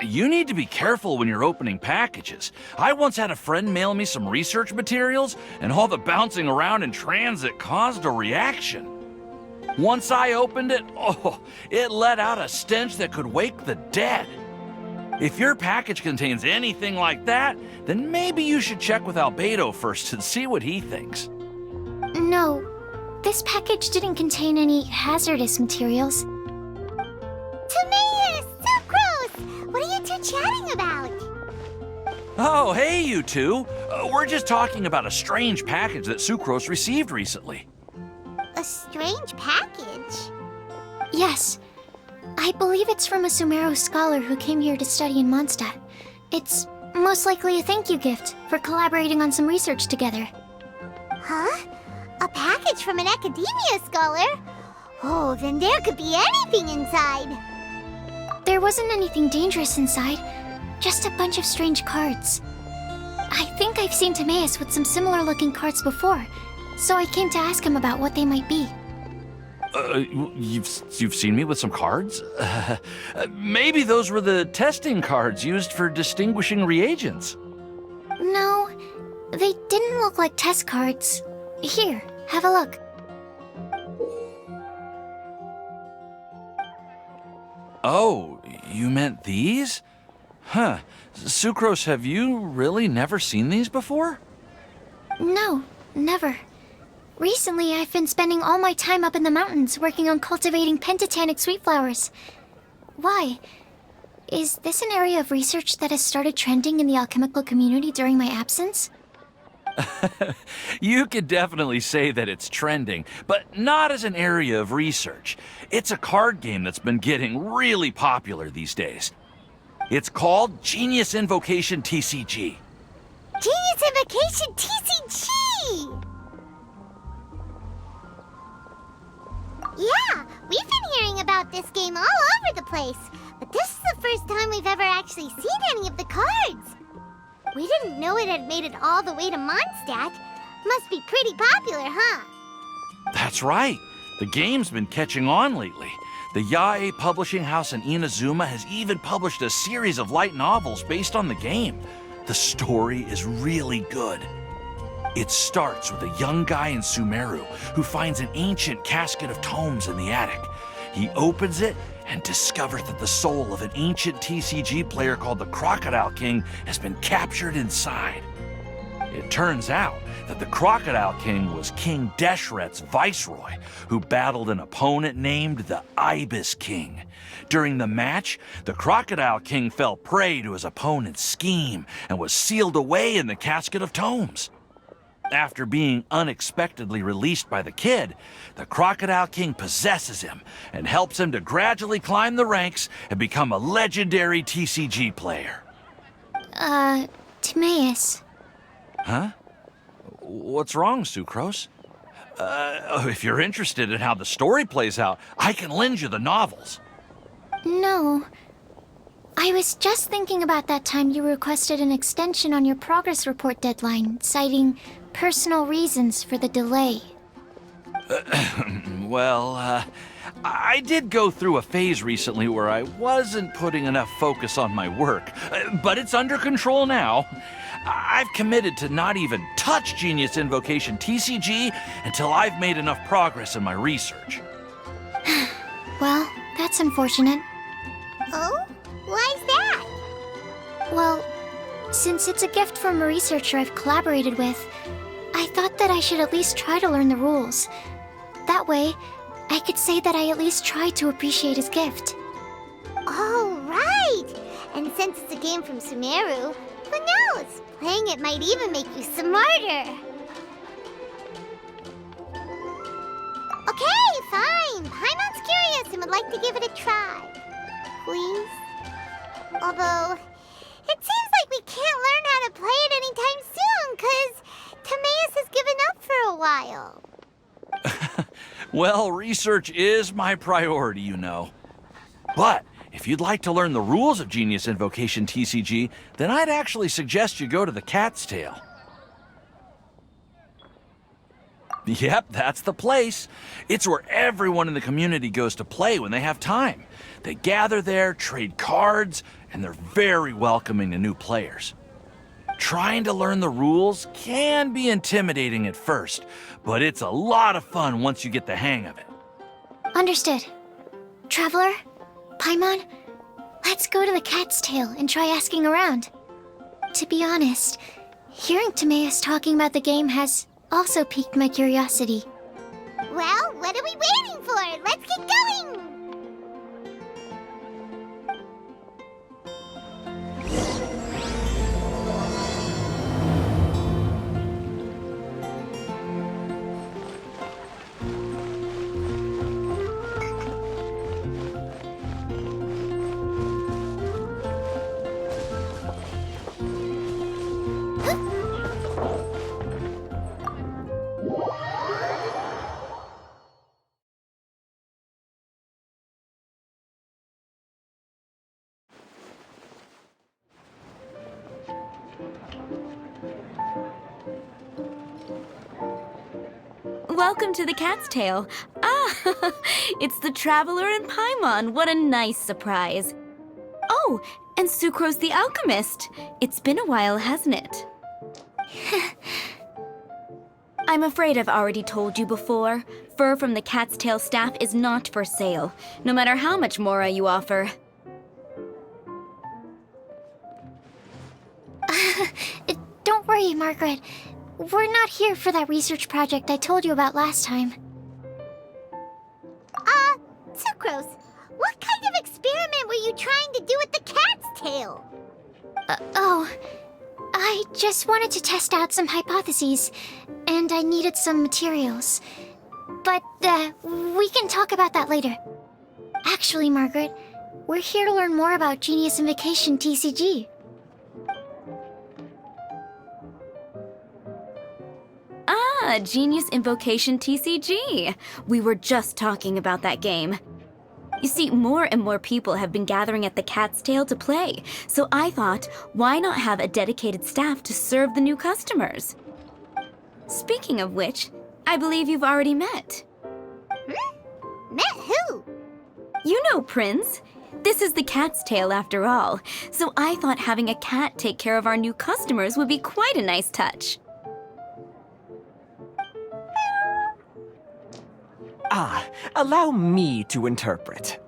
You need to be careful when you're opening packages. I once had a friend mail me some research materials, and all the bouncing around in transit caused a reaction. Once I opened it, it let out a stench that could wake the dead. If your package contains anything like that, then maybe you should check with Albedo first and see what he thinks. No, this package didn't contain any hazardous materials. Timaeus! Sucrose! What are you two chatting about? Oh, hey, you two. We're just talking about a strange package that Sucrose received recently. A strange package? Yes. I believe it's from a Sumeru scholar who came here to study in Mondstadt. It's most likely a thank you gift for collaborating on some research together. Huh? A package from an academia scholar? Oh, then there could be anything inside. There wasn't anything dangerous inside, just a bunch of strange cards. I think I've seen Timaeus with some similar looking cards before, so I came to ask him about what they might be. You've seen me with some cards? Maybe those were the testing cards used for distinguishing reagents. No, they didn't look like test cards. Here, have a look. Oh, you meant these? Huh. Sucrose, have you really never seen these before? No, never. Recently, I've been spending all my time up in the mountains working on cultivating pentatonic sweet flowers. Why? Is this an area of research that has started trending in the alchemical community during my absence? You could definitely say that it's trending, but not as an area of research. It's a card game that's been getting really popular these days. It's called Genius Invocation TCG. Genius Invocation TCG! Yeah, we've been hearing about this game all over the place, but this is the first time we've ever actually seen any of the cards. We didn't know it had made it all the way to Mondstadt. Must be pretty popular, huh? That's right. The game's been catching on lately. The Yae publishing house in Inazuma has even published a series of light novels based on the game. The story is really good. It starts with a young guy in Sumeru who finds an ancient casket of tomes in the attic. He opens it and discovers that the soul of an ancient TCG player called the Crocodile King has been captured inside. It turns out that the Crocodile King was King Deshret's viceroy, who battled an opponent named the Ibis King. During the match, the Crocodile King fell prey to his opponent's scheme and was sealed away in the casket of tomes. After being unexpectedly released by the kid, the Crocodile King possesses him and helps him to gradually climb the ranks and become a legendary TCG player. Timaeus. Huh? What's wrong, Sucrose? If you're interested in how the story plays out, I can lend you the novels. No. I was just thinking about that time you requested an extension on your progress report deadline, citing personal reasons for the delay. Well, I did go through a phase recently where I wasn't putting enough focus on my work, but it's under control now. I've committed to not even touch Genius Invocation TCG until I've made enough progress in my research. Well, that's unfortunate. Oh? Why's that? Well, since it's a gift from a researcher I've collaborated with, I thought that I should at least try to learn the rules. That way, I could say that I at least tried to appreciate his gift. Oh, right! And since it's a game from Sumeru, who knows? Playing it might even make you smarter. Okay, fine. Paimon's curious and would like to give it a try. Please? Although, it seems like we can't learn how to play it anytime soon, 'cause Timaeus has given up for a while. Well, research is my priority, you know. But if you'd like to learn the rules of Genius Invocation TCG, then I'd actually suggest you go to the Cat's Tail. Yep, that's the place. It's where everyone in the community goes to play when they have time. They gather there, trade cards, and they're very welcoming to new players. Trying to learn the rules can be intimidating at first, but it's a lot of fun once you get the hang of it. Understood. Traveler, Paimon, let's go to the Cat's Tail and try asking around. To be honest, hearing Timaeus talking about the game has also piqued my curiosity. Well, what are we waiting for? Let's get going! Welcome to the Cat's Tail. Ah, it's the Traveler and Paimon. What a nice surprise. Oh, and Sucrose the Alchemist. It's been a while, hasn't it? I'm afraid I've already told you before. Fur from the Cat's Tail staff is not for sale, no matter how much Mora you offer. Don't worry, Margaret. We're not here for that research project I told you about last time. Sucrose, what kind of experiment were you trying to do with the cat's tail? I just wanted to test out some hypotheses, and I needed some materials. But, we can talk about that later. Actually, Margaret, we're here to learn more about Genius Invocation TCG. Ah, Genius Invocation TCG. We were just talking about that game. You see, more and more people have been gathering at the Cat's Tail to play, so I thought, why not have a dedicated staff to serve the new customers? Speaking of which, I believe you've already met. Met who? You know Prince. This is the Cat's Tail after all, so I thought having a cat take care of our new customers would be quite a nice touch. Allow me to interpret.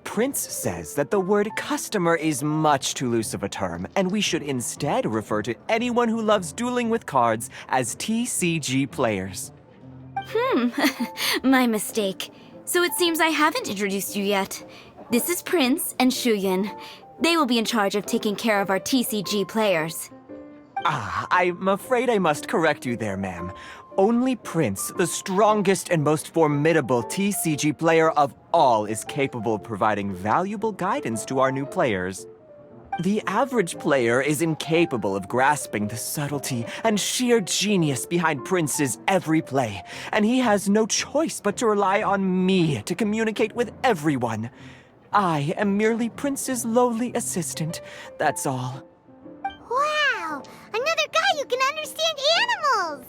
Prince says that the word customer is much too loose of a term, and we should instead refer to anyone who loves dueling with cards as TCG players. My mistake. So it seems I haven't introduced you yet. This is Prince and Shuyan. They will be in charge of taking care of our TCG players. I'm afraid I must correct you there, ma'am. Only Prince, the strongest and most formidable TCG player of all, is capable of providing valuable guidance to our new players. The average player is incapable of grasping the subtlety and sheer genius behind Prince's every play, and he has no choice but to rely on me to communicate with everyone. I am merely Prince's lowly assistant, that's all. Wow! Another guy who can understand animals!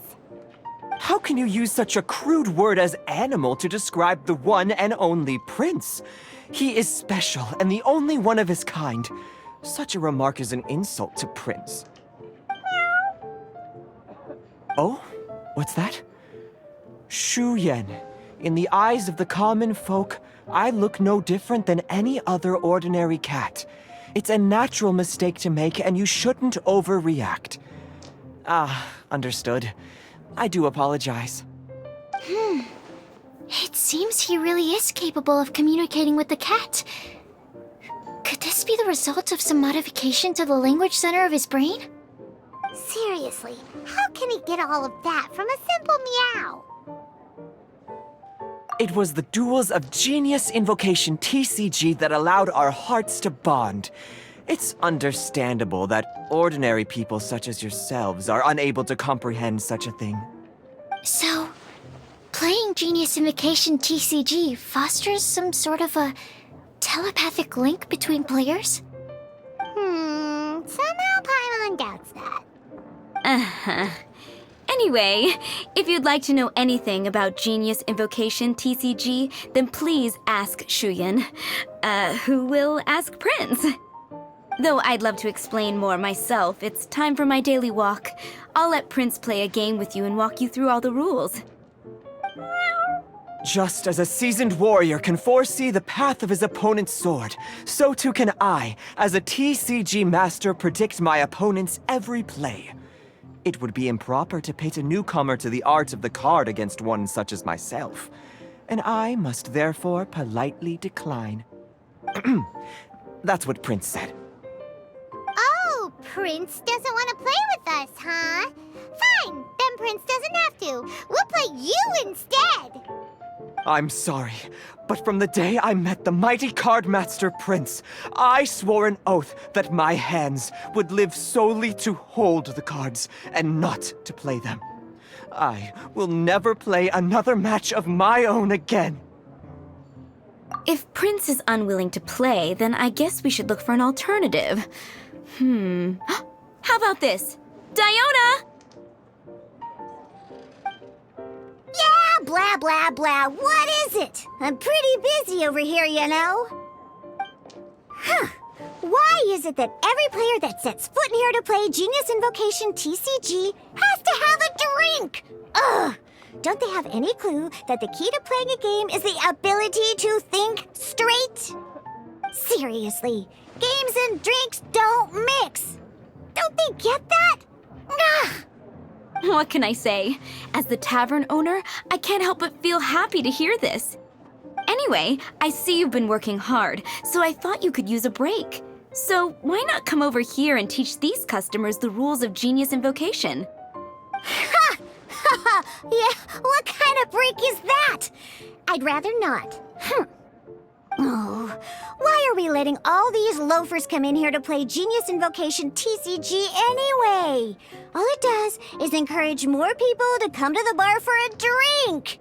How can you use such a crude word as animal to describe the one and only Prince? He is special and the only one of his kind. Such a remark is an insult to Prince. Oh? What's that? Shu Yen, in the eyes of the common folk, I look no different than any other ordinary cat. It's a natural mistake to make, and you shouldn't overreact. Understood. I do apologize. It seems he really is capable of communicating with the cat. Could this be the result of some modification to the language center of his brain? Seriously, how can he get all of that from a simple meow? It was the duels of Genius Invocation TCG that allowed our hearts to bond. It's understandable that ordinary people such as yourselves are unable to comprehend such a thing. So, playing Genius Invocation TCG fosters some sort of a telepathic link between players? Somehow Paimon doubts that. Anyway, if you'd like to know anything about Genius Invocation TCG, then please ask Shuyan, who will ask Prince. Though I'd love to explain more myself, it's time for my daily walk. I'll let Prince play a game with you and walk you through all the rules. Just as a seasoned warrior can foresee the path of his opponent's sword, so too can I, as a TCG master, predict my opponent's every play. It would be improper to pit a newcomer to the art of the card against one such as myself, and I must therefore politely decline. That's what Prince said. Oh, Prince doesn't want to play with us, huh? Fine, then Prince doesn't have to. We'll play you instead. I'm sorry, but from the day I met the mighty card master Prince, I swore an oath that my hands would live solely to hold the cards and not to play them. I will never play another match of my own again. If Prince is unwilling to play, then I guess we should look for an alternative. How about this? Diona! Yeah, blah, blah, blah. What is it? I'm pretty busy over here, you know. Why is it that every player that sets foot in here to play Genius Invocation TCG has to have a drink? Ugh! Don't they have any clue that the key to playing a game is the ability to think straight? Seriously, games and drinks don't mix. Don't they get that? Ugh! What can I say? As the tavern owner, I can't help but feel happy to hear this. Anyway, I see you've been working hard, so I thought you could use a break. So why not come over here and teach these customers the rules of Genius Invocation? Ha! Ha ha! Yeah, what kind of break is that? I'd rather not. Oh, why are we letting all these loafers come in here to play Genius Invocation TCG anyway? All it does is encourage more people to come to the bar for a drink.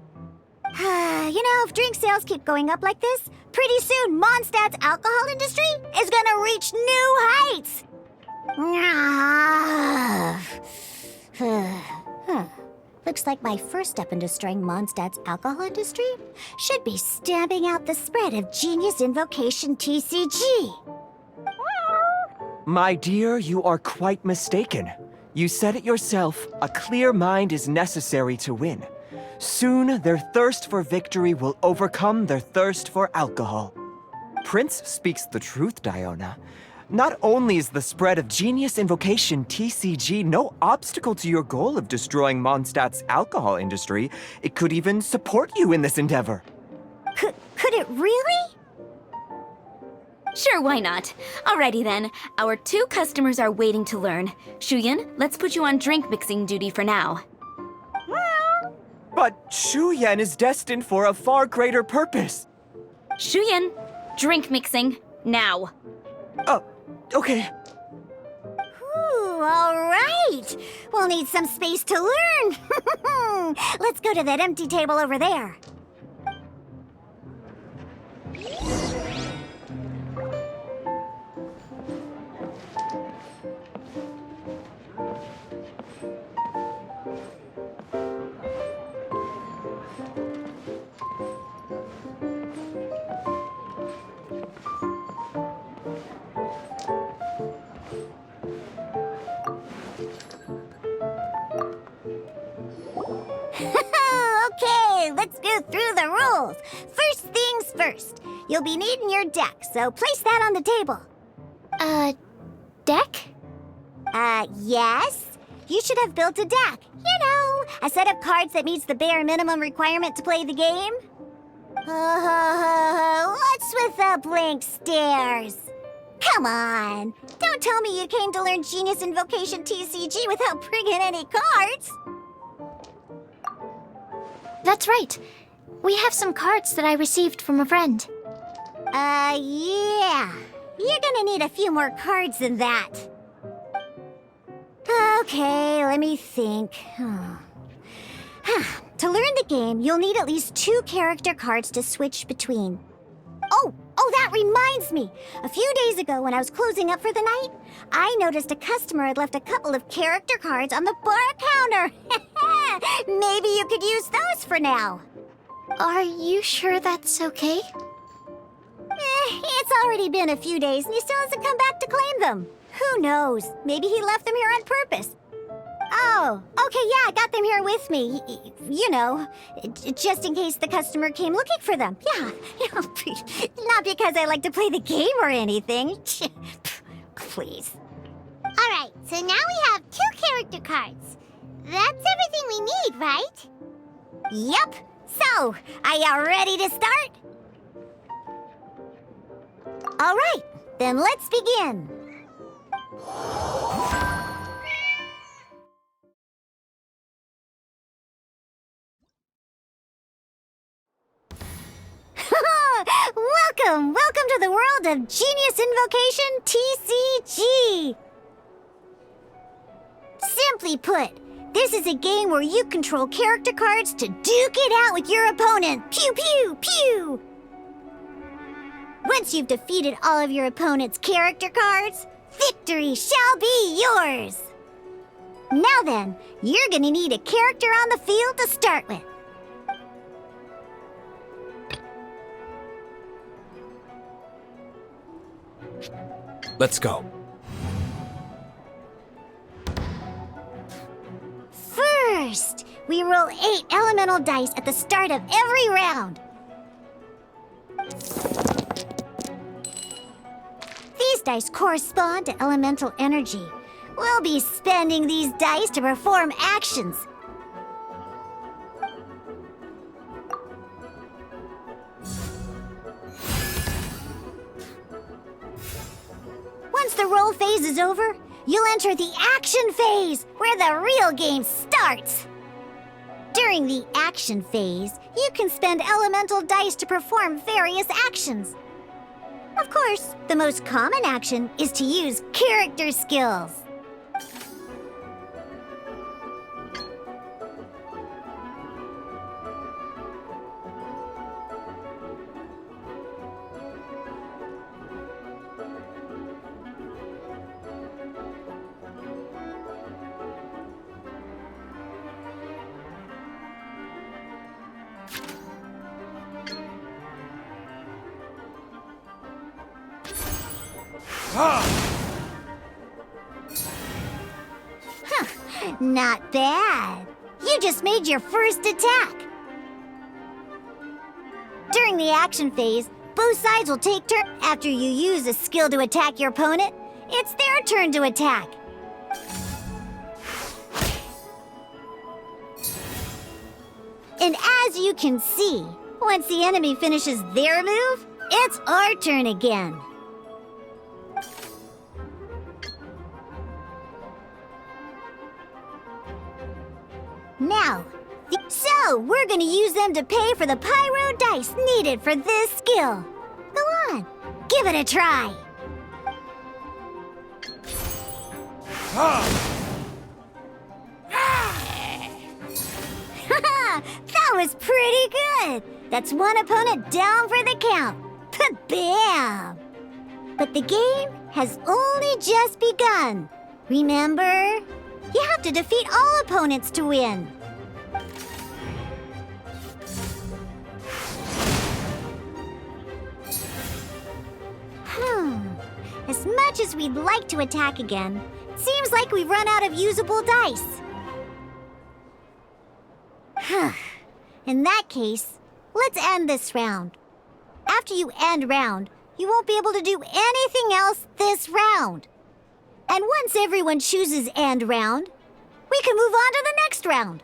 You know, if drink sales keep going up like this, pretty soon Mondstadt's alcohol industry is gonna reach new heights. Looks like my first step in destroying Mondstadt's alcohol industry should be stamping out the spread of Genius Invocation TCG. My dear, you are quite mistaken. You said it yourself, a clear mind is necessary to win. Soon, their thirst for victory will overcome their thirst for alcohol. Prince speaks the truth, Diona. Not only is the spread of Genius Invocation TCG no obstacle to your goal of destroying Mondstadt's alcohol industry, it could even support you in this endeavor. Could it really? Sure, why not? Alrighty then, our 2 customers are waiting to learn. Shuyan, let's put you on drink mixing duty for now. But Shuyan is destined for a far greater purpose. Shuyan, drink mixing, now. Okay. Ooh, all right. We'll need some space to learn. Let's go to that empty table over there. Okay, let's go through the rules. First things first. You'll be needing your deck, so place that on the table. Deck? Yes. You should have built a deck. You know, a set of cards that meets the bare minimum requirement to play the game. What's with the blank stares? Come on. Don't tell me you came to learn Genius Invocation TCG without bringing any cards. That's right. We have some cards that I received from a friend. Yeah. You're gonna need a few more cards than that. Okay, let me think. To learn the game, you'll need at least 2 character cards to switch between. Oh, that reminds me. A few days ago when I was closing up for the night, I noticed a customer had left a couple of character cards on the bar counter. Maybe you could use those for now. Are you sure that's okay? It's already been a few days and he still hasn't come back to claim them. Who knows? Maybe he left them here on purpose. Oh, okay, yeah, I got them here with me. You know, just in case the customer came looking for them. Yeah, not because I like to play the game or anything. Please. Alright, so now we have 2 character cards. That's everything we need, right? Yep. So, are you ready to start? All right, then let's begin. Welcome to the world of Genius Invocation TCG. Simply put, this is a game where you control character cards to duke it out with your opponent. Pew, pew, pew! Once you've defeated all of your opponent's character cards, victory shall be yours! Now then, you're gonna need a character on the field to start with. Let's go. First, we roll 8 elemental dice at the start of every round. These dice correspond to elemental energy. We'll be spending these dice to perform actions. Once the roll phase is over, you'll enter the action phase, where the real game starts. During the action phase, you can spend elemental dice to perform various actions. Of course, the most common action is to use character skills. Not bad. You just made your first attack. During the action phase, both sides will take turns. After you use a skill to attack your opponent, it's their turn to attack. And as you can see, once the enemy finishes their move, it's our turn again. Now, so we're gonna use them to pay for the pyro dice needed for this skill. Go on, give it a try. That was pretty good. That's one opponent down for the count. Bam! But the game has only just begun. Remember? You have to defeat all opponents to win. As much as we'd like to attack again, it seems like we've run out of usable dice. In that case, let's end this round. After you end round, you won't be able to do anything else this round. And once everyone chooses end round, we can move on to the next round.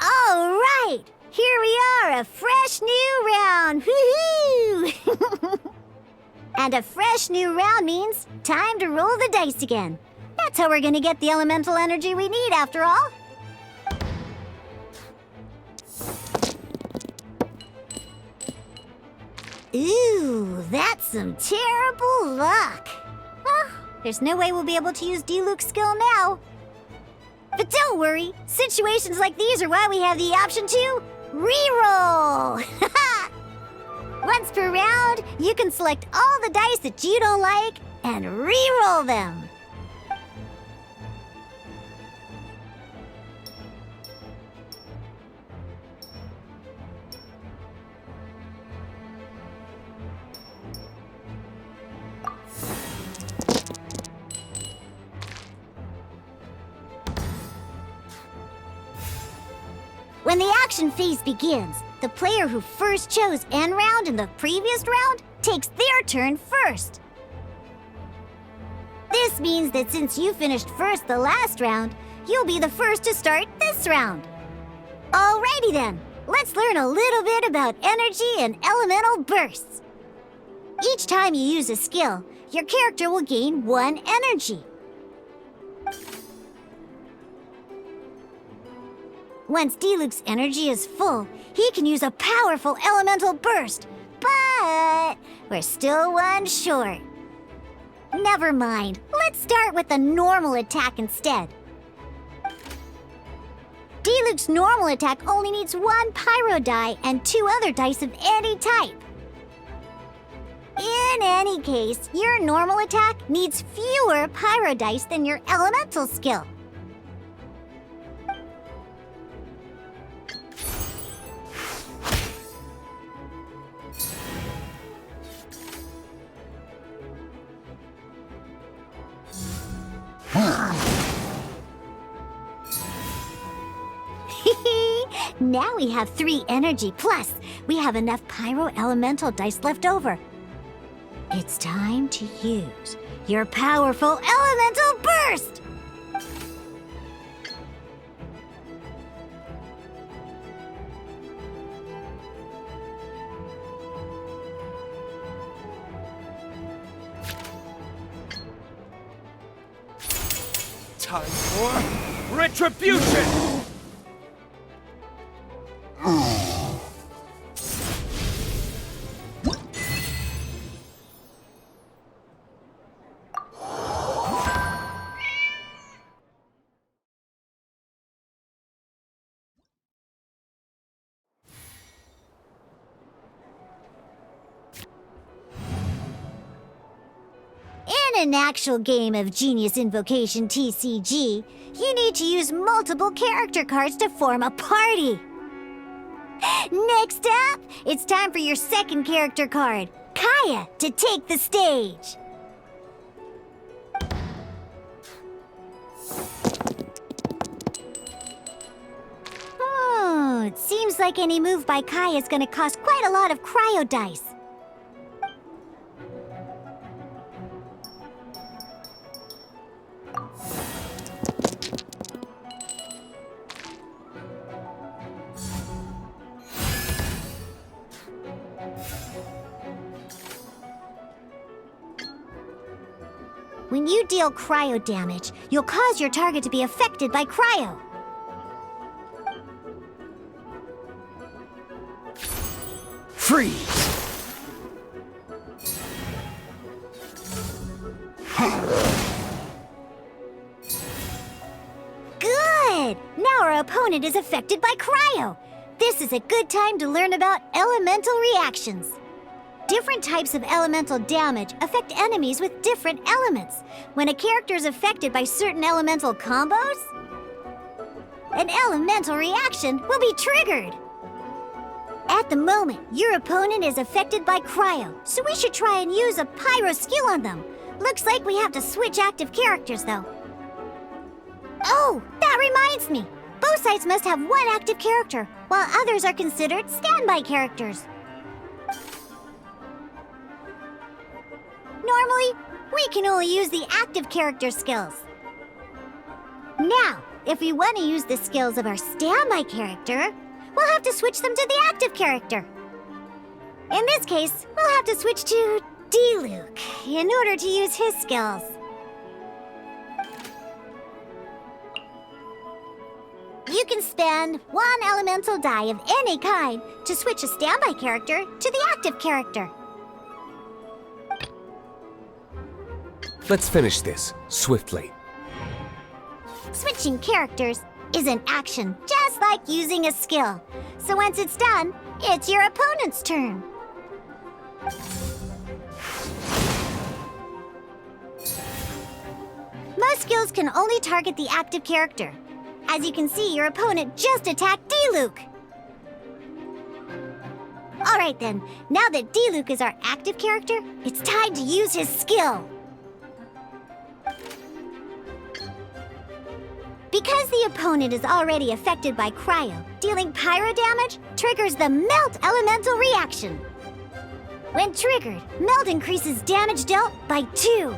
All right, here we are, a fresh new round. Woohoo! And a fresh new round means time to roll the dice again. That's how we're gonna get the elemental energy we need, after all. Ooh, that's some terrible luck. Well, there's no way we'll be able to use Diluc's skill now. But don't worry, situations like these are why we have the option to Reroll! Once per round, you can select all the dice that you don't like and reroll them. When the action phase begins, the player who first chose end round in the previous round takes their turn first. This means that since you finished first the last round, you'll be the first to start this round. Alrighty then, let's learn a little bit about energy and elemental bursts. Each time you use a skill, your character will gain 1 energy. Once Diluc's energy is full, he can use a powerful elemental burst. But we're still 1 short. Never mind. Let's start with a normal attack instead. Diluc's normal attack only needs 1 pyro die and 2 other dice of any type. In any case, your normal attack needs fewer pyro dice than your elemental skill. Now we have 3 energy, plus we have enough pyro elemental dice left over. It's time to use your powerful elemental burst! Time for retribution! In an actual game of Genius Invocation TCG, you need to use multiple character cards to form a party. Next up, it's time for your second character card, Kaya, to take the stage. It seems like any move by Kaya is going to cost quite a lot of cryo dice. When you deal cryo damage, you'll cause your target to be affected by cryo. Freeze! Good! Now our opponent is affected by cryo. This is a good time to learn about elemental reactions. Different types of elemental damage affect enemies with different elements. When a character is affected by certain elemental combos, an elemental reaction will be triggered. At the moment, your opponent is affected by cryo, so we should try and use a pyro skill on them. Looks like we have to switch active characters, though. Oh, that reminds me. Both sides must have 1 active character, while others are considered standby characters. Normally, we can only use the active character skills. Now, if we want to use the skills of our standby character, we'll have to switch them to the active character. In this case, we'll have to switch to Diluc in order to use his skills. You can spend 1 elemental die of any kind to switch a standby character to the active character. Let's finish this, swiftly. Switching characters is an action just like like using a skill. So once it's done, it's your opponent's turn. Most skills can only target the active character. As you can see, your opponent just attacked D-Luke. Alright then, now that D-Luke is our active character, it's time to use his skill. Because the opponent is already affected by cryo, dealing pyro damage triggers the Melt Elemental reaction. When triggered, Melt increases damage dealt by 2.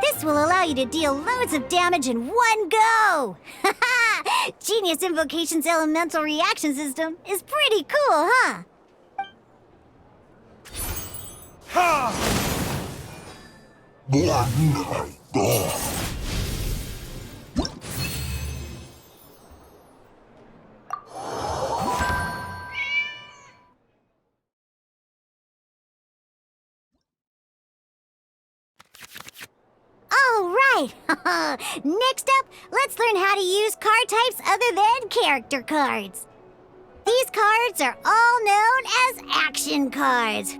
This will allow you to deal loads of damage in one go! Haha! Genius Invocation's elemental reaction system is pretty cool, huh? All right! Next up, let's learn how to use card types other than character cards. These cards are all known as action cards.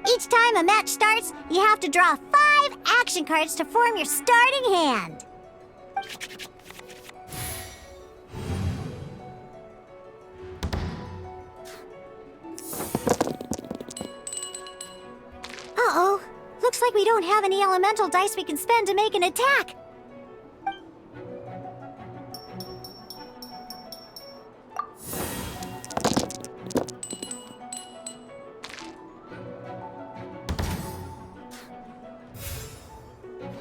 Each time a match starts, you have to draw 5 action cards to form your starting hand. Uh-oh. Looks like we don't have any elemental dice we can spend to make an attack.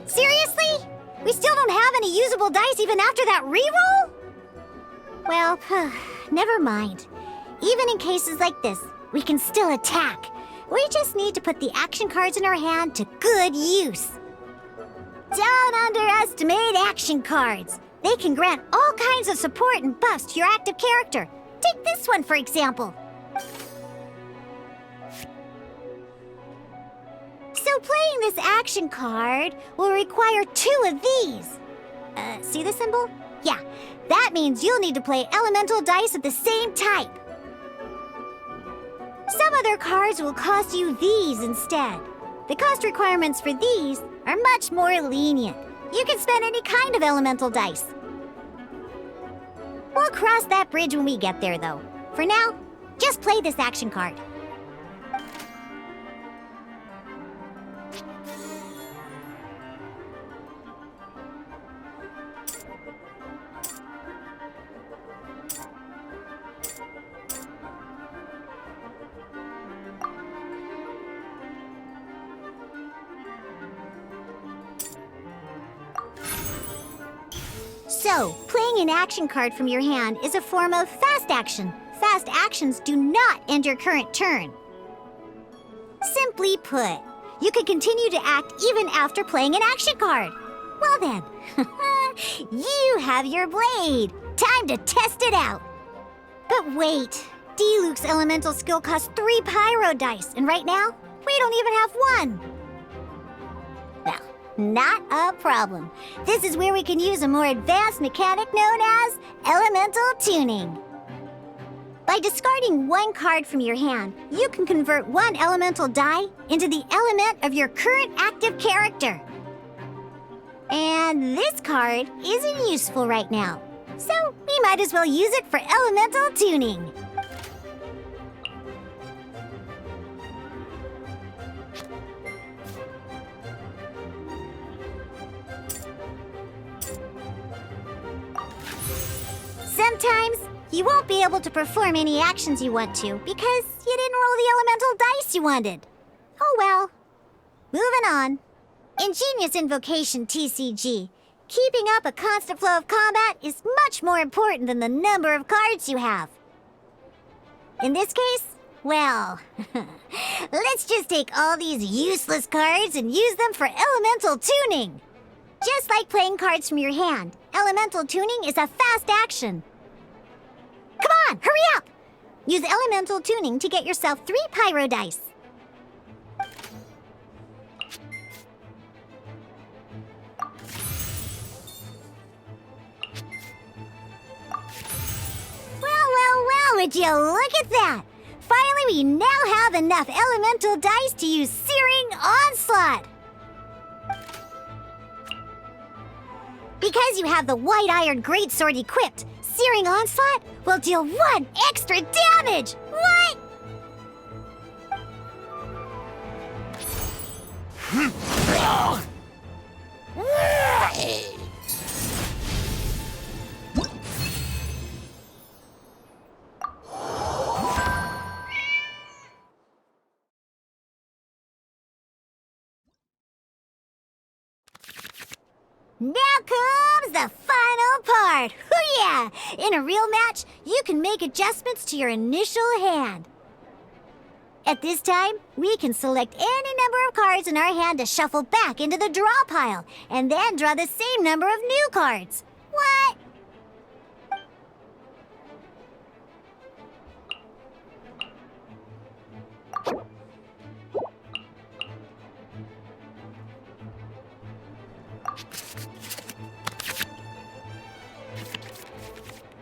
Seriously? We still don't have any usable dice even after that reroll? Well, never mind. Even in cases like this, we can still attack. We just need to put the action cards in our hand to good use. Don't underestimate action cards. They can grant all kinds of support and buffs to your active character. Take this one, for example. So playing this action card will require 2 of these. See the symbol? Yeah, that means you'll need to play elemental dice of the same type. Some other cards will cost you these instead. The cost requirements for these are much more lenient. You can spend any kind of elemental dice. We'll cross that bridge when we get there, though. For now, just play this action card. So, playing an action card from your hand is a form of fast action. Fast actions do not end your current turn. Simply put, you can continue to act even after playing an action card. Well then, you have your blade. Time to test it out. But wait, D-Luke's elemental skill costs 3 pyro dice, and right now, we don't even have 1. Well, not a problem. This is where we can use a more advanced mechanic known as elemental tuning. By discarding 1 card from your hand, you can convert 1 elemental die into the element of your current active character. And this card isn't useful right now, so we might as well use it for elemental tuning. Sometimes, you won't be able to perform any actions you want to because you didn't roll the elemental dice you wanted. Oh well. Moving on. In Genius Invocation TCG, keeping up a constant flow of combat is much more important than the number of cards you have. In this case, well, let's just take all these useless cards and use them for elemental tuning. Just like playing cards from your hand, elemental tuning is a fast action. Come on, hurry up! Use elemental tuning to get yourself 3 pyro dice. Would you look at that? Finally, we now have enough elemental dice to use Searing Onslaught. Because you have the White Iron Greatsword equipped, Searing Onslaught will deal 1 extra damage! What? Now comes the final part! Hoo yeah! In a real match, you can make adjustments to your initial hand. At this time, we can select any number of cards in our hand to shuffle back into the draw pile, and then draw the same number of new cards. What?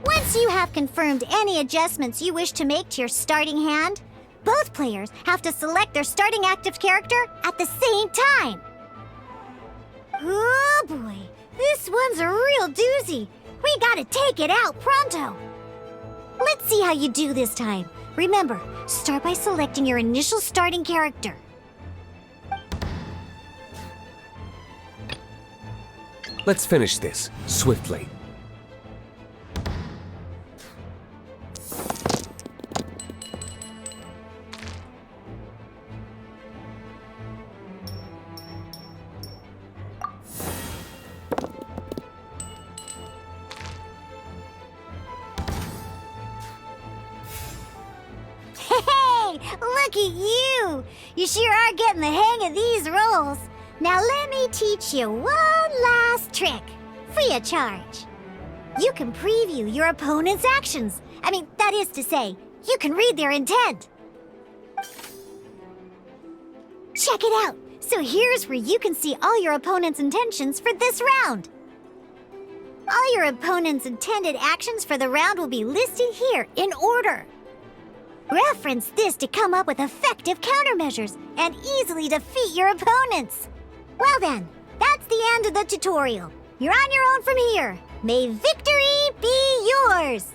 Once you have confirmed any adjustments you wish to make to your starting hand, both players have to select their starting active character at the same time. Oh boy, this one's a real doozy. We gotta take it out pronto. Let's see how you do this time. Remember, start by selecting your initial starting character. Let's finish this, swiftly. Hey, look at you! You sure are getting the hang of these rolls. Now let me teach you one last trick, free of charge. You can preview your opponent's actions. That is to say, you can read their intent. Check it out. So here's where you can see all your opponent's intentions for this round. All your opponent's intended actions for the round will be listed here in order. Reference this to come up with effective countermeasures and easily defeat your opponents. Well then, that's the end of the tutorial. You're on your own from here. May victory be yours!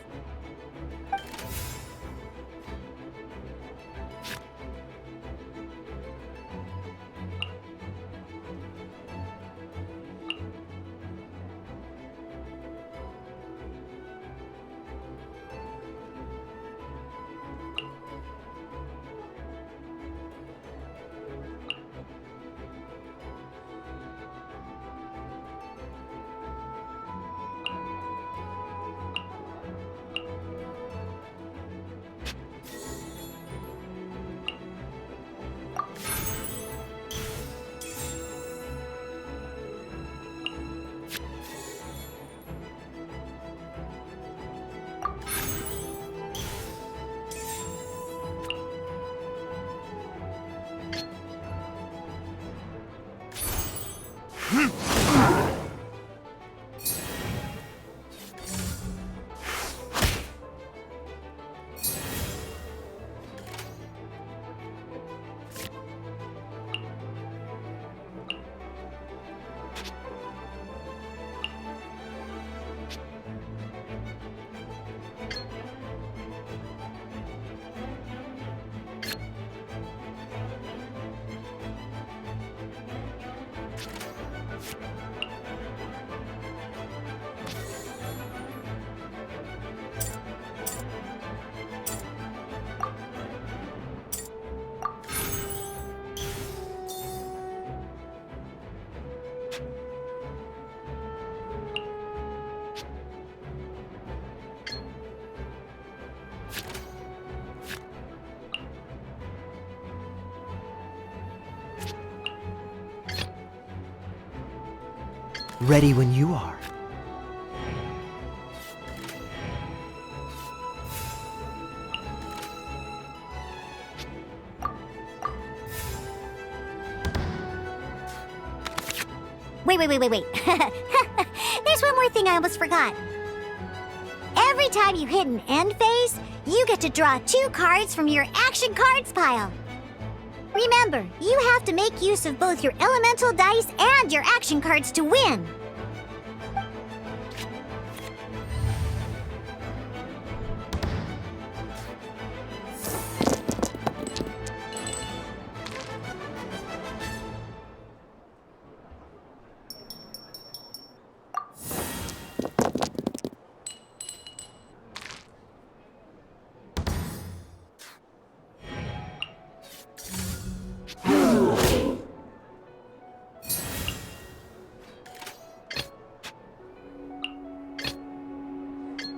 Ready when you are. Wait. There's one more thing I almost forgot. every time you hit an end phase, you get to draw 2 cards from your action cards pile. Remember, you have to make use of both your elemental dice and your action cards to win.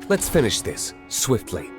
Let's finish this, swiftly.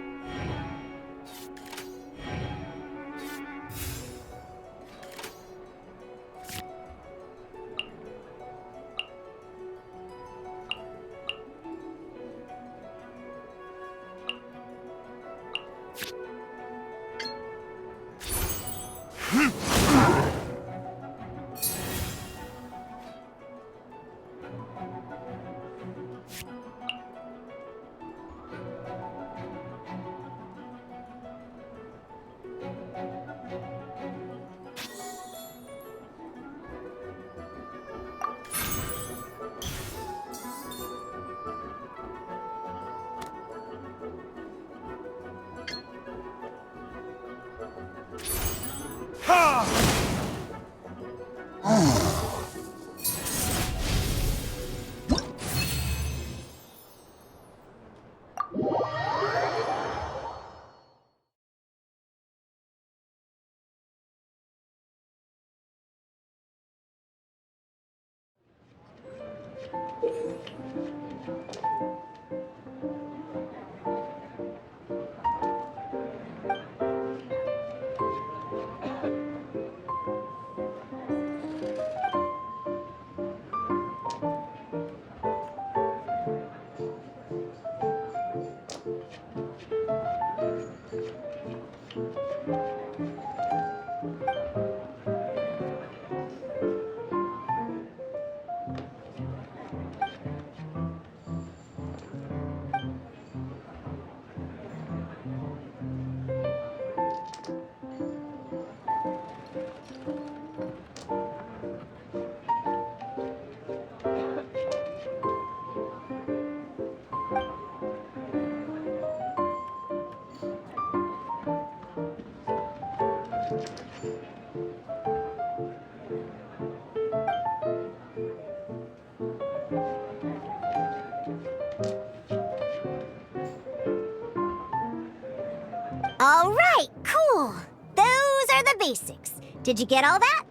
All right, cool. Those are the basics. Did you get all that?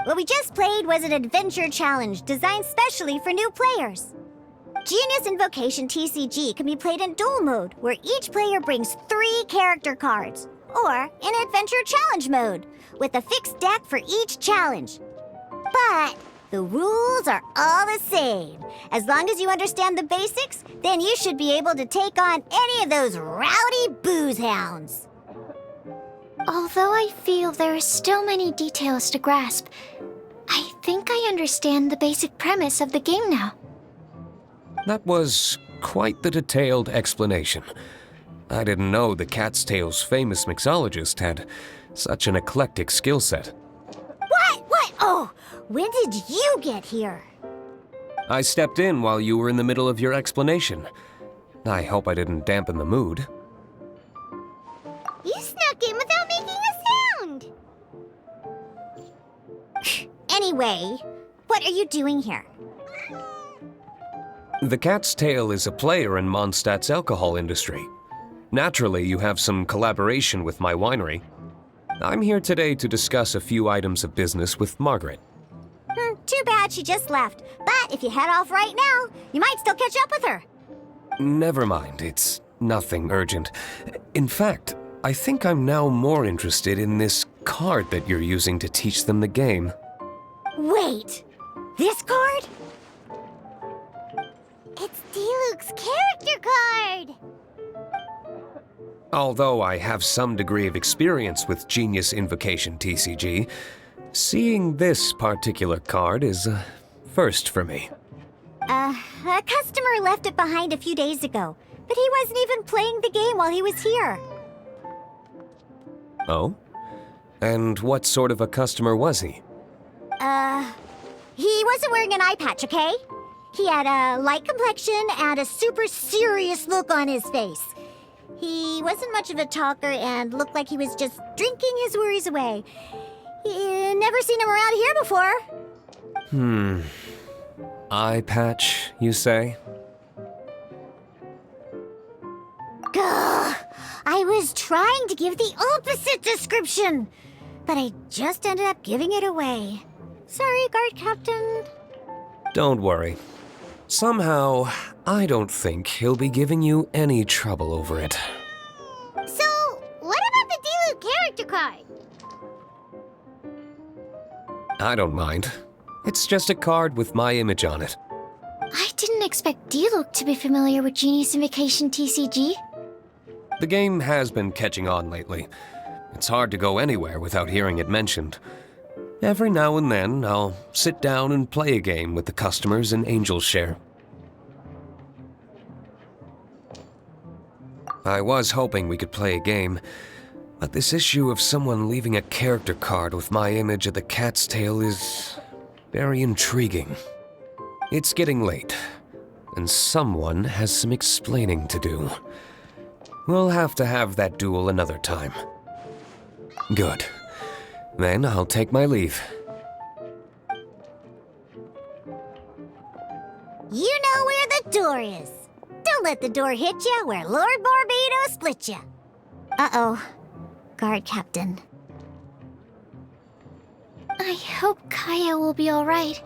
What we just played was an adventure challenge designed specially for new players. Genius Invocation TCG can be played in duel mode, where each player brings 3 character cards, or in adventure challenge mode, with a fixed deck for each challenge. But the rules are all the same. As long as you understand the basics, then you should be able to take on any of those rowdy booze hounds. Although I feel there are still many details to grasp, I think I understand the basic premise of the game now. That was quite the detailed explanation. I didn't know the Cat's Tail's famous mixologist had such an eclectic skill set. What? Oh, when did you get here? I stepped in while you were in the middle of your explanation. I hope I didn't dampen the mood. You snuck in without making a sound. Anyway, what are you doing here? The Cat's Tail is a player in Mondstadt's alcohol industry. Naturally, you have some collaboration with my winery. I'm here today to discuss a few items of business with Margaret. Too bad she just left. But if you head off right now, you might still catch up with her. Never mind, it's nothing urgent. In fact, I think I'm now more interested in this card that you're using to teach them the game. Wait, this card? It's Diluc's character card! Although I have some degree of experience with Genius Invocation TCG, seeing this particular card is a first for me. A customer left it behind a few days ago. But he wasn't even playing the game while he was here. Oh? And what sort of a customer was he? He wasn't wearing an eye patch, okay? He had a light complexion and a super serious look on his face. He wasn't much of a talker and looked like he was just drinking his worries away. Never seen him around here before. Eye patch, you say? Gah! I was trying to give the opposite description, but I just ended up giving it away. Sorry, guard captain. Don't worry. Somehow, I don't think he'll be giving you any trouble over it. So, what about the Diluc character card? I don't mind. It's just a card with my image on it. I didn't expect Diluc to be familiar with Genius Invocation TCG. The game has been catching on lately. It's hard to go anywhere without hearing it mentioned. Every now and then, I'll sit down and play a game with the customers in Angel Share. I was hoping we could play a game, but this issue of someone leaving a character card with my image of the cat's tail is very intriguing. It's getting late, and someone has some explaining to do. We'll have to have that duel another time. Good. Then I'll take my leave. You know where the door is. Don't let the door hit you where Lord Barbados split you. Uh-oh. Guard captain. I hope Kaya will be alright.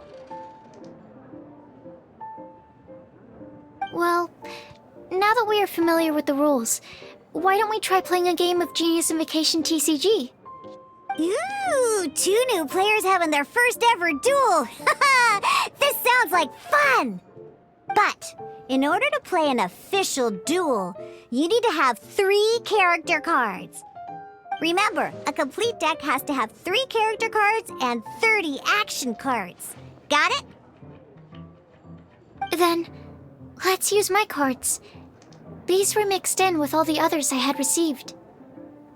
Well, now that we are familiar with the rules, why don't we try playing a game of Genius Invocation TCG? Ooh, 2 new players having their first ever duel. This sounds like fun! But in order to play an official duel, you need to have 3 character cards. Remember, a complete deck has to have 3 character cards and 30 action cards. Got it? Then, let's use my cards. These were mixed in with all the others I had received.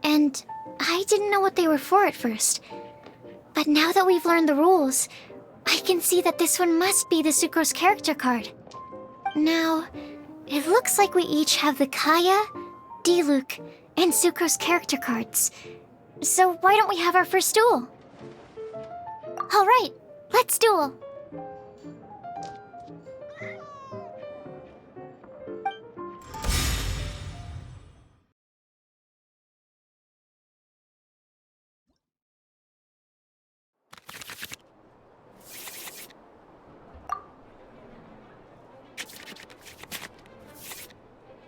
And I didn't know what they were for at first. But now that we've learned the rules, I can see that this one must be the Sucrose character card. Now, it looks like we each have the Kaya, Diluc, and Sucrose character cards. So why don't we have our first duel? Alright, let's duel.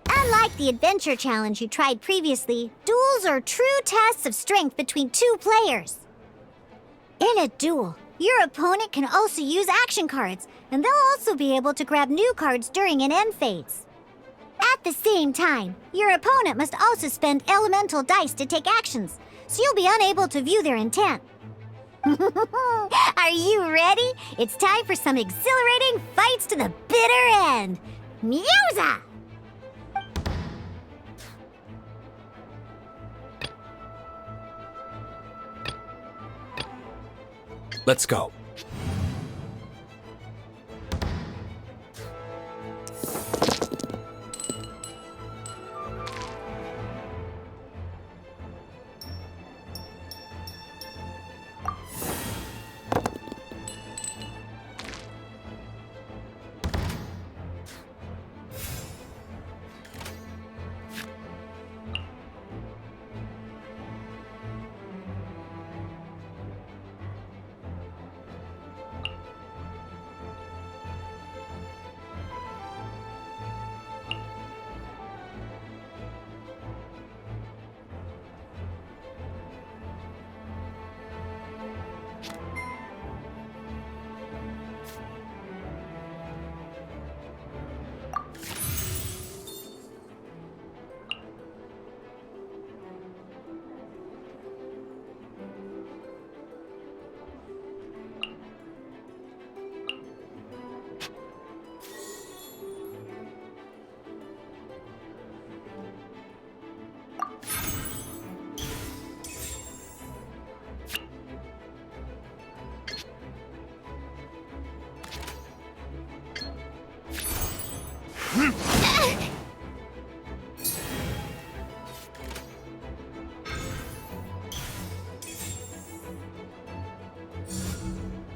Unlike the adventure challenge you tried previously, duels are true tests of strength between 2 players. In a duel, your opponent can also use action cards, and they'll also be able to grab new cards during an end phase. At the same time, your opponent must also spend elemental dice to take actions, so you'll be unable to view their intent. Are you ready? It's time for some exhilarating fights to the bitter end. Musa! Let's go.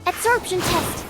Absorption test.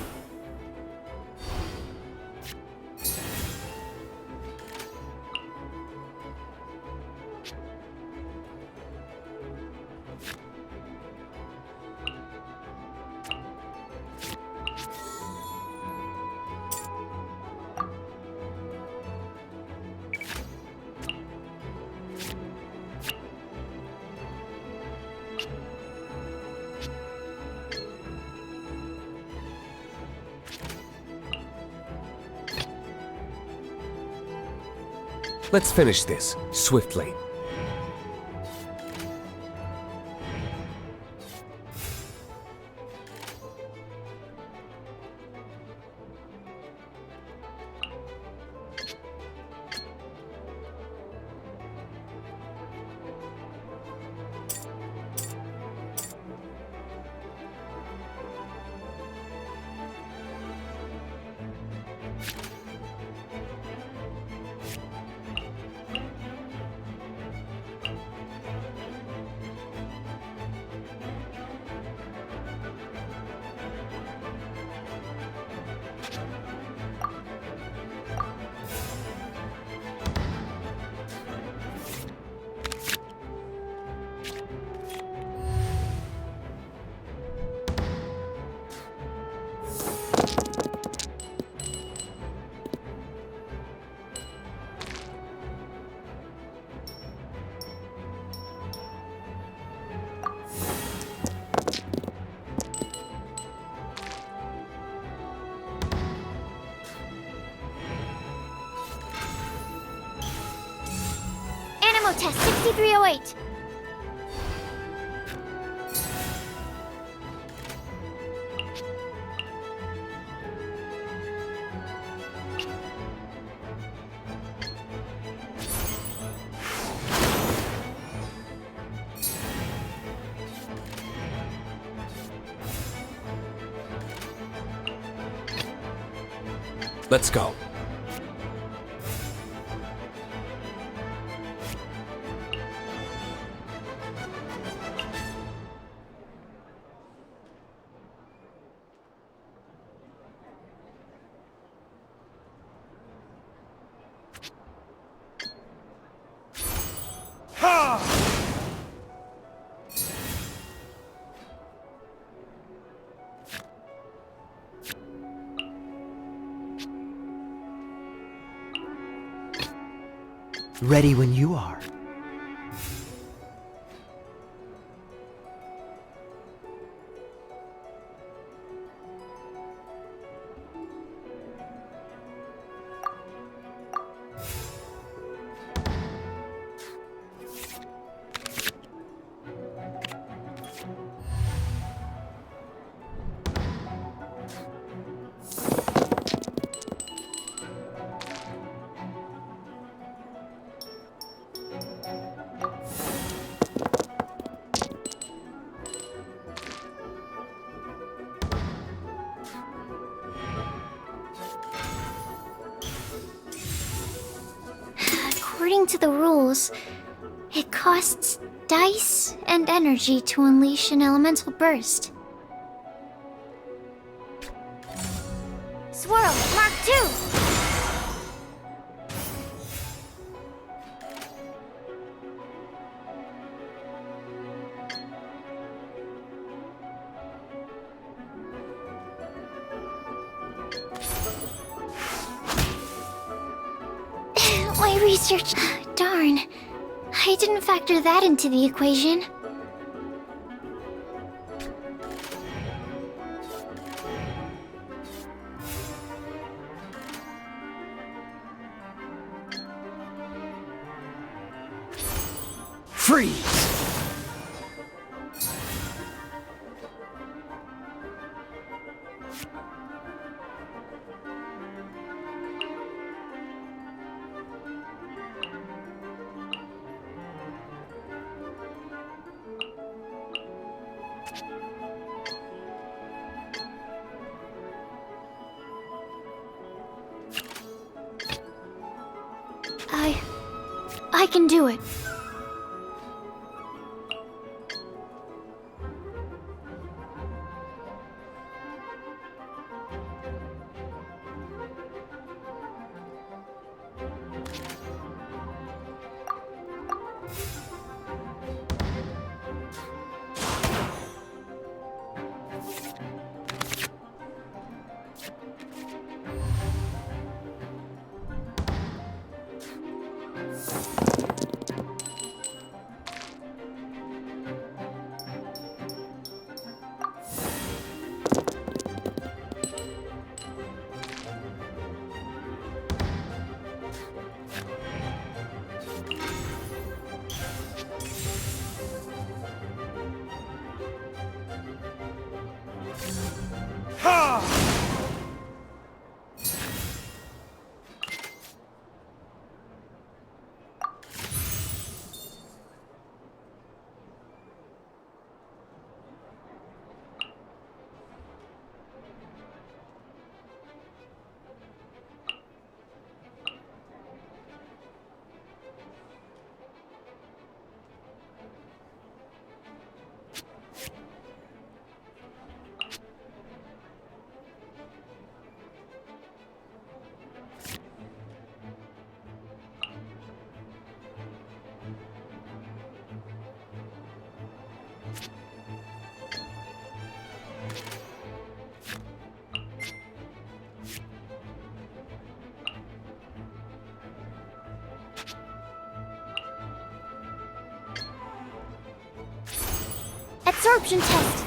Let's finish this, swiftly. Animo test 6308. Let's go. Ready when you are. According to the rules, it costs dice and energy to unleash an elemental burst. Swirl, Mark 2! My research... Darn. I didn't factor that into the equation. Freeze! I can do it. Absorption test.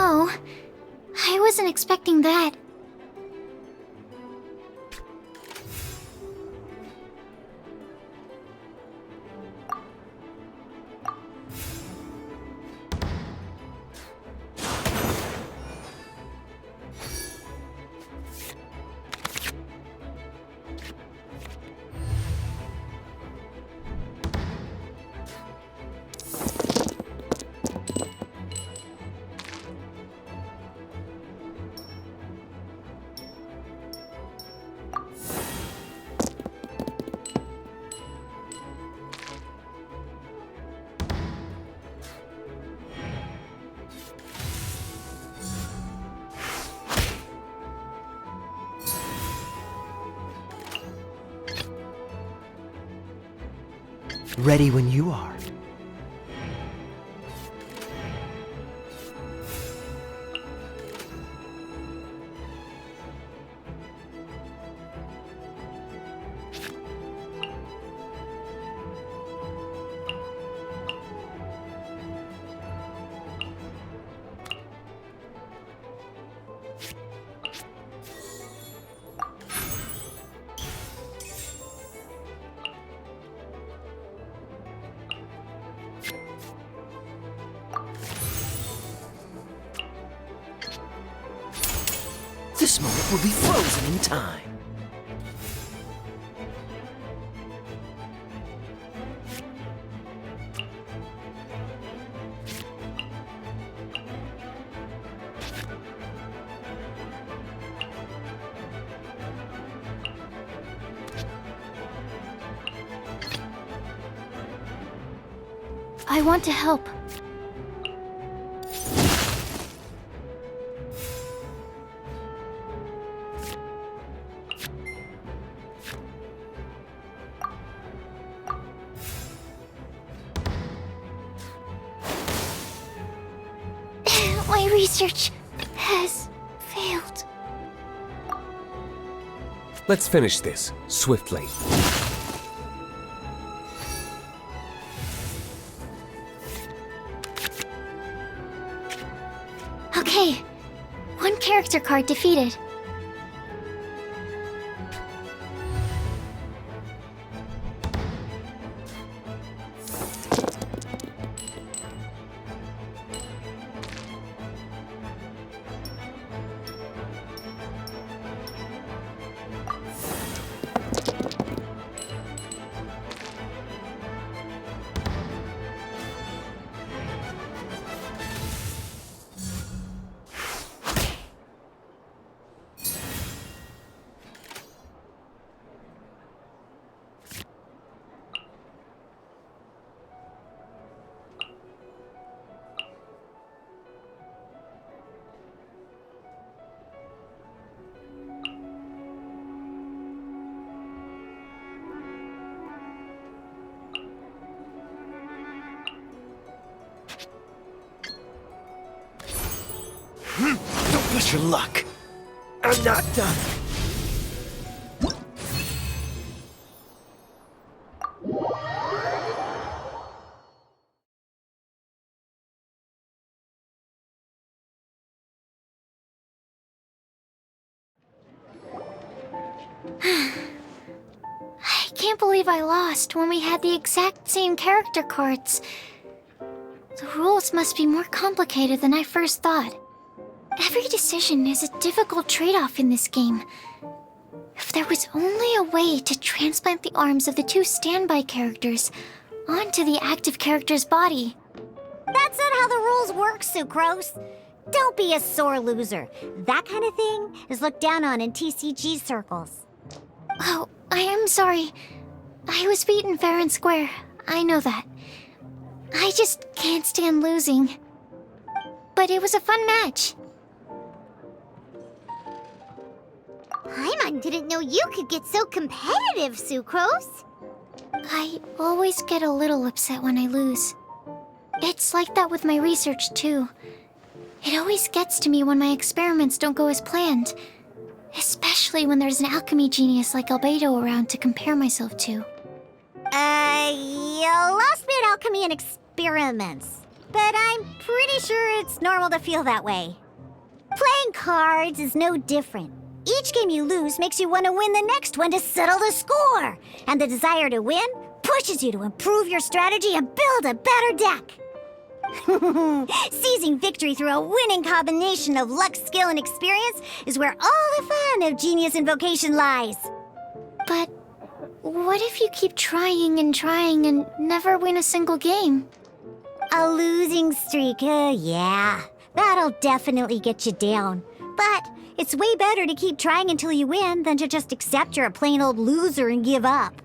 Oh, I wasn't expecting that. Ready when you are. This moment will be frozen in time. I want to help. research has failed. Let's finish this swiftly. Okay, one character card defeated. Don't push your luck. I'm not done. I can't believe I lost when we had the exact same character cards. The rules must be more complicated than I first thought. Every decision is a difficult trade-off in this game. If there was only a way to transplant the arms of the two standby characters onto the active character's body. That's not how the rules work, Sucrose. Don't be a sore loser. That kind of thing is looked down on in TCG circles. Oh, I am sorry. I was beaten fair and square. I know that. I just can't stand losing. But it was a fun match. Paimon didn't know you could get so competitive, Sucrose. I always get a little upset when I lose. It's like that with my research, too. It always gets to me when my experiments don't go as planned. Especially when there's an alchemy genius like Albedo around to compare myself to. You lost me at alchemy and experiments. But I'm pretty sure it's normal to feel that way. Playing cards is no different. Each game you lose makes you want to win the next one to settle the score. And the desire to win pushes you to improve your strategy and build a better deck. Seizing victory through a winning combination of luck, skill, and experience is where all the fun of Genius Invocation lies. But what if you keep trying and never win a single game? A losing streak, yeah. That'll definitely get you down. But it's way better to keep trying until you win than to just accept you're a plain old loser and give up.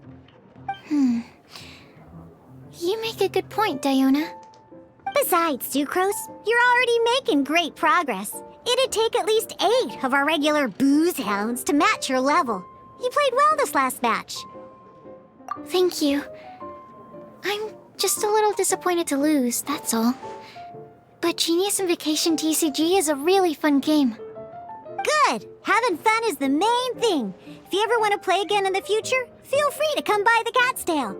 You make a good point, Diona. Besides, Sucrose, you're already making great progress. It'd take at least 8 of our regular booze hounds to match your level. You played well this last match. Thank you. I'm just a little disappointed to lose, that's all. But Genius Invocation TCG is a really fun game. Good! Having fun is the main thing. If you ever want to play again in the future, feel free to come by the Cat's Tail.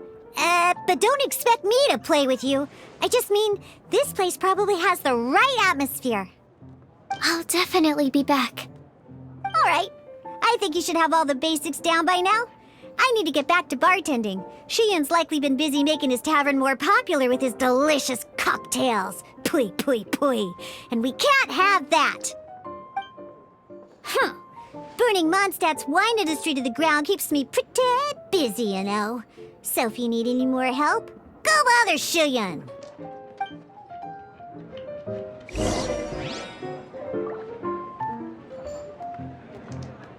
But don't expect me to play with you. I just mean, this place probably has the right atmosphere. I'll definitely be back. All right. I think you should have all the basics down by now. I need to get back to bartending. Shiyan's likely been busy making his tavern more popular with his delicious cocktails. Pui, pui, pui. And we can't have that. Burning Mondstadt's wine industry to the ground keeps me pretty busy, you know. So if you need any more help, go bother Shiyan.